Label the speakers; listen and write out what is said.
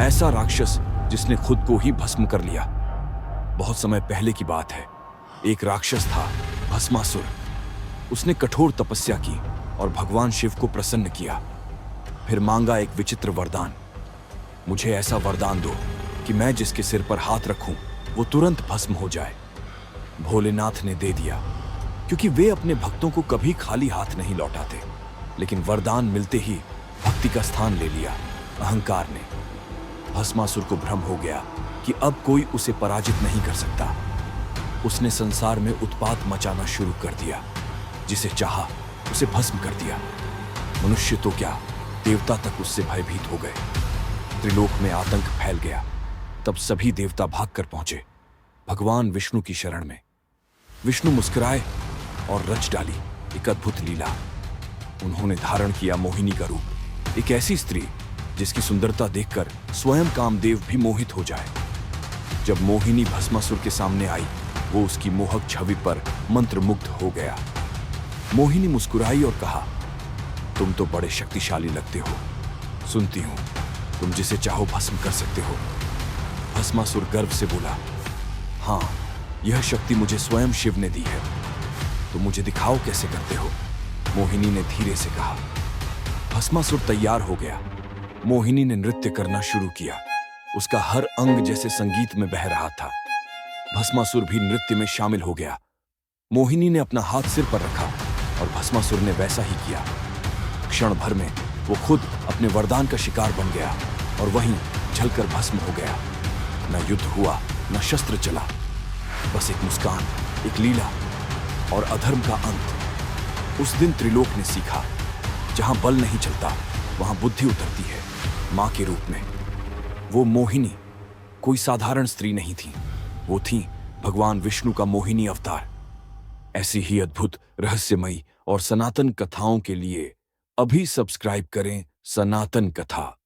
Speaker 1: ऐसा राक्षस जिसने खुद को ही भस्म कर लिया। बहुत समय पहले की बात है। एक राक्षस था, भस्मासुर। उसने कठोर तपस्या की और भगवान शिव को प्रसन्न किया। फिर मांगा एक विचित्र वरदान। मुझे ऐसा वरदान दो कि मैं जिसके सिर पर हाथ रखूं वो तुरंत भस्म हो जाए। भोलेनाथ ने दे दिया, क्योंकि वे अपने भक्तों को कभी खाली हाथ नहीं लौटाते। लेकिन वरदान मिलते ही भक्ति का स्थान ले लिया अहंकार ने। भस्मासुर को भ्रम हो गया कि अब कोई उसे पराजित नहीं कर सकता। उसने संसार में उत्पात मचाना शुरू कर दिया। जिसे चाहा उसे भस्म कर दिया। मनुष्य तो क्या, देवता तक उससे भयभीत हो गए। त्रिलोक में आतंक फैल गया। तब सभी देवता भागकर पहुंचे भगवान विष्णु की शरण में। विष्णु मुस्कुराए और रच डाली एक अद्भुत लीला। उन्होंने धारण किया मोहिनी का रूप, एक ऐसी स्त्री जिसकी सुंदरता देखकर स्वयं कामदेव भी मोहित हो जाए। जब मोहिनी भस्मासुर के सामने आई, वो उसकी मोहक छवि पर मंत्रमुग्ध हो गया। मोहिनी मुस्कुराई और कहा, तुम तो बड़े शक्तिशाली लगते हो। सुनती हूं तुम जिसे चाहो भस्म कर सकते हो। भस्मासुर गर्व से बोला, हाँ, यह शक्ति मुझे स्वयं शिव ने दी है। तो मुझे दिखाओ कैसे करते हो। मोहिनी ने धीरे से कहा। भस्मासुर तैयार हो गया। मोहिनी ने नृत्य करना शुरू किया। उसका हर अंग जैसे संगीत में बह रहा था। भस्मासुर भी नृत्य में शामिल हो गया। मोहिनी ने अपना हाथ सिर पर रखा और भस्मासुर ने वैसा ही किया। क्षण भर में वो खुद अपने वरदान का शिकार बन गया और वहीं जलकर भस्म हो गया। न युद्ध हुआ, न शस्त्र चला, बस एक मुस्कान, एक लीला और अधर्म का अंत। उस दिन त्रिलोक ने सीखा, जहां बल नहीं चलता वहां बुद्धि उतरती है, मां के रूप में। वो मोहिनी कोई साधारण स्त्री नहीं थी, वो थी भगवान विष्णु का मोहिनी अवतार। ऐसी ही अद्भुत, रहस्यमयी और सनातन कथाओं के लिए अभी सब्सक्राइब करें सनातन कथा।